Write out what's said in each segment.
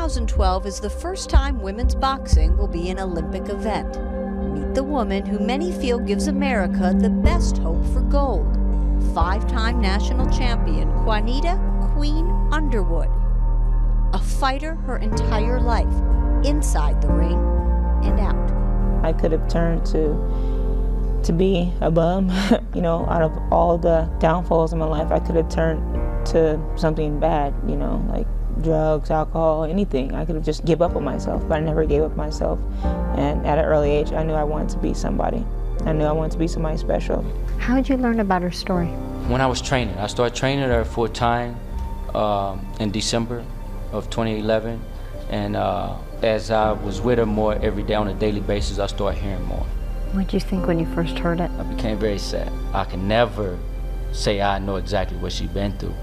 2012 is the first time women's boxing will be an Olympic event. Meet the woman who many feel gives America the best hope for gold. Five-time national champion Juanita Queen Underwood. A fighter her entire life, inside the ring and out. I could have turned to be a bum. Out of all the downfalls in my life, I could have turned to something bad, like drugs, alcohol, anything. I could have just give up on myself, but I never gave up myself. And at an early age, I knew I wanted to be somebody. I knew I wanted to be somebody special. How did you learn about her story? When I was training, I started training her full time in December of 2011. And as I was with her more every day on a daily basis, I started hearing more. What did you think when you first heard it? I became very sad. I can never say I know exactly what she's been through,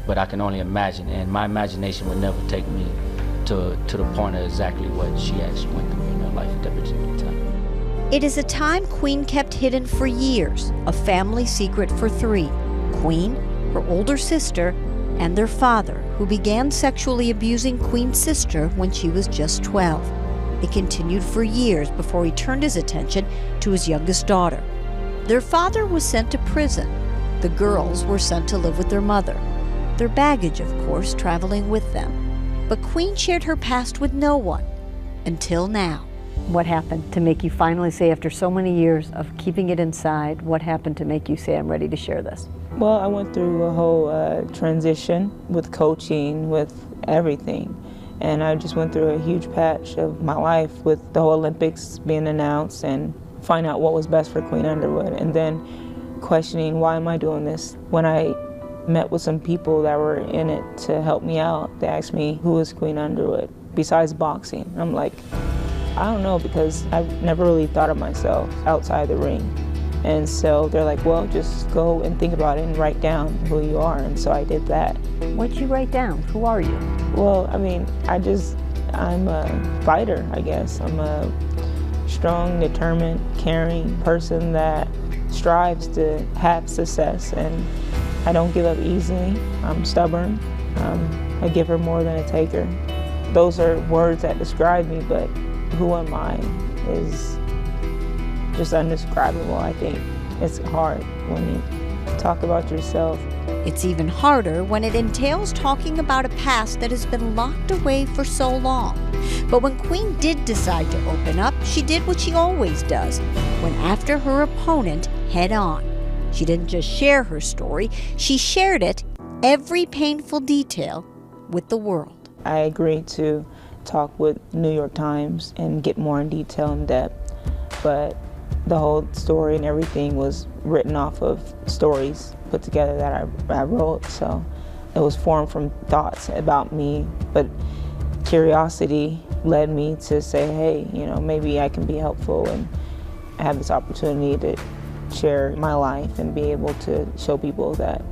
but I can only imagine, and my imagination would never take me to the point of exactly what she actually went through in her life at that particular time. It is a time Queen kept hidden for years, a family secret for three: Queen, her older sister, and their father, who began sexually abusing Queen's sister when she was just 12. It continued for years before he turned his attention to his youngest daughter. Their father was sent to prison. The girls were sent to live with their mother. Their baggage, of course, traveling with them. But Queen shared her past with no one, until now. What happened to make you finally say, after so many years of keeping it inside, what happened to make you say, I'm ready to share this? Well, I went through a whole transition with coaching, with everything. And I just went through a huge patch of my life with the whole Olympics being announced and find out what was best for Queen Underwood. And then questioning, why am I doing this? When I met with some people that were in it to help me out, they asked me, who is Queen Underwood besides boxing? I'm like, I don't know, because I've never really thought of myself outside the ring. And so they're like, well, just go and think about it and write down who you are. And so I did that. What'd you write down? Who are you? Well, I'm a fighter, I guess. I'm a strong, determined, caring person that strives to have success, and I don't give up easily. I'm stubborn. A giver more than a taker. Those are words that describe me, but who am I is just indescribable, I think. It's hard when you talk about yourself. It's even harder when it entails talking about a past that has been locked away for so long. But when Queen did decide to open up, she did what she always does, went after her opponent head on. She didn't just share her story, she shared it, every painful detail, with the world. I agreed to talk with New York Times and get more in detail and depth, but the whole story and everything was written off of stories put together that I wrote, so it was formed from thoughts about me, but curiosity led me to say, hey, maybe I can be helpful and have this opportunity to share my life and be able to show people that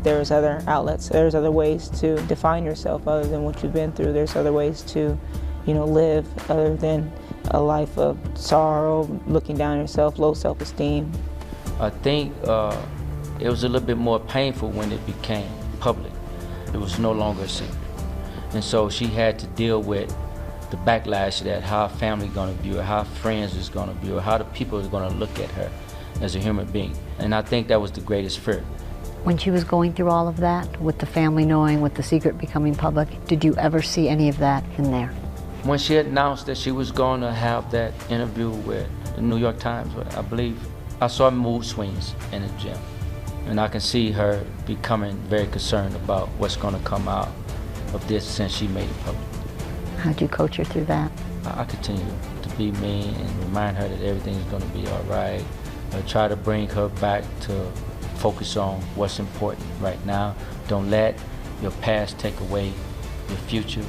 there's other outlets, there's other ways to define yourself other than what you've been through. There's other ways to, live other than a life of sorrow, looking down on yourself, low self-esteem. I think it was a little bit more painful when it became public. It was no longer a secret. And so she had to deal with the backlash that how her family gonna view her, how friends is gonna view her, how the people is gonna look at her as a human being. And I think that was the greatest fear. When she was going through all of that, with the family knowing, with the secret becoming public, did you ever see any of that in there? When she announced that she was going to have that interview with the New York Times, I believe, I saw mood swings in the gym. And I can see her becoming very concerned about what's going to come out of this since she made it public. How'd you coach her through that? I continue to be me and remind her that everything's going to be all right. I try to bring her back to focus on what's important right now. Don't let your past take away your future,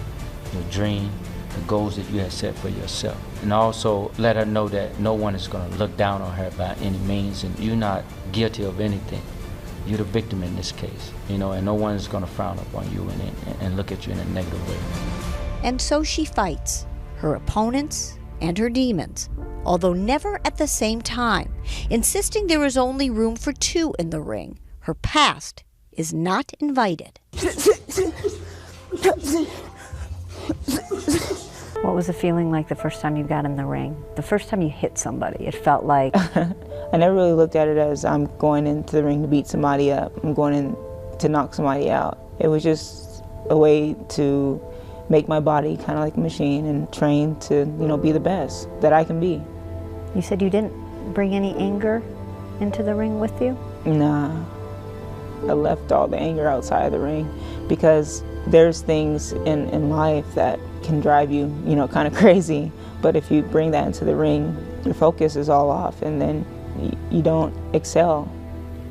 your dream, the goals that you have set for yourself. And also let her know that no one is going to look down on her by any means, and you're not guilty of anything. You're the victim in this case, and no one is going to frown upon you and look at you in a negative way. And so she fights her opponents and her demons, although never at the same time, insisting there is only room for two in the ring. Her past is not invited. What was the feeling like the first time you got in the ring? The first time you hit somebody, it felt like... I never really looked at it as I'm going into the ring to beat somebody up. I'm going in to knock somebody out. It was just a way to make my body kind of like a machine and train to, you know, be the best that I can be. You said you didn't bring any anger into the ring with you? Nah. I left all the anger outside of the ring because there's things in life that can drive you, you know, kind of crazy. But if you bring that into the ring, your focus is all off and then you don't excel.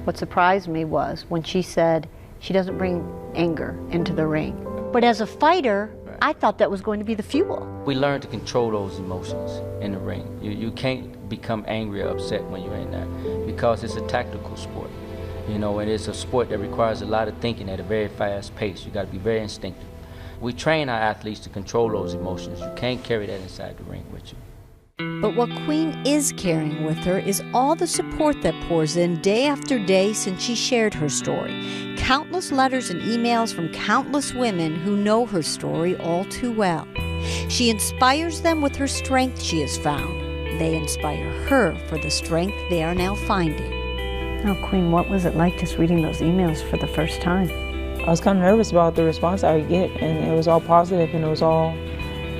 What surprised me was when she said she doesn't bring anger into the ring. But as a fighter, I thought that was going to be the fuel. We learn to control those emotions in the ring. You can't become angry or upset when you're in there because it's a tactical sport. You know, and it's a sport that requires a lot of thinking at a very fast pace. You got to be very instinctive. We train our athletes to control those emotions. You can't carry that inside the ring with you. But what Queen is carrying with her is all the support that pours in day after day since she shared her story. Countless letters and emails from countless women who know her story all too well. She inspires them with her strength she has found. They inspire her for the strength they are now finding. Now, Queen, what was it like just reading those emails for the first time? I was kind of nervous about the response I would get, and it was all positive, and it was all,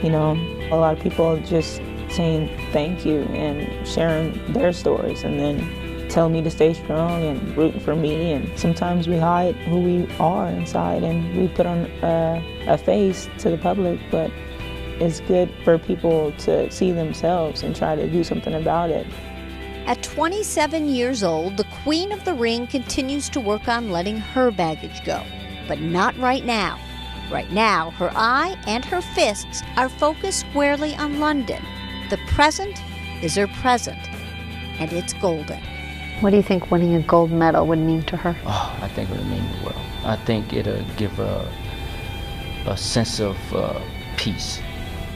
you know, a lot of people just saying thank you and sharing their stories and then telling me to stay strong and rooting for me. And sometimes we hide who we are inside and we put on a face to the public, but it's good for people to see themselves and try to do something about it. At 27 years old, the Queen of the Ring continues to work on letting her baggage go. But not right now. Right now, her eye and her fists are focused squarely on London. The present is her present, and it's golden. What do you think winning a gold medal would mean to her? Oh, I think it would mean the world. I think it'll give her a sense of peace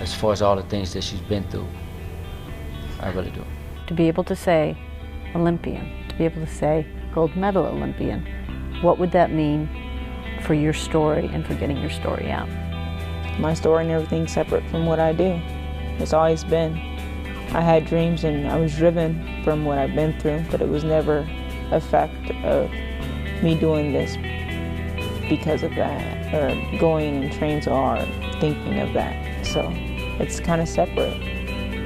as far as all the things that she's been through. I really do. To be able to say Olympian, to be able to say gold medal Olympian, what would that mean for your story and for getting your story out? My story and everything's separate from what I do. It's always been. I had dreams and I was driven from what I've been through, but it was never a fact of me doing this because of that, or going and training so hard thinking of that. So it's kind of separate.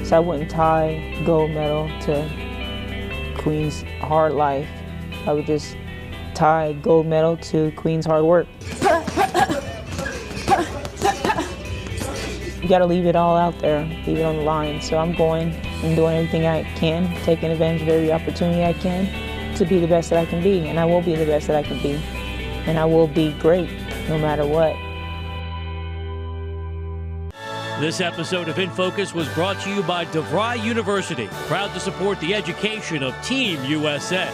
So I wouldn't tie gold medal to Queen's hard life. I would just tie gold medal to Queen's hard work. You gotta leave it all out there, leave it on the line. So I'm going and doing everything I can, taking advantage of every opportunity I can to be the best that I can be. And I will be the best that I can be. And I will be great no matter what. This episode of In Focus was brought to you by DeVry University, proud to support the education of Team USA.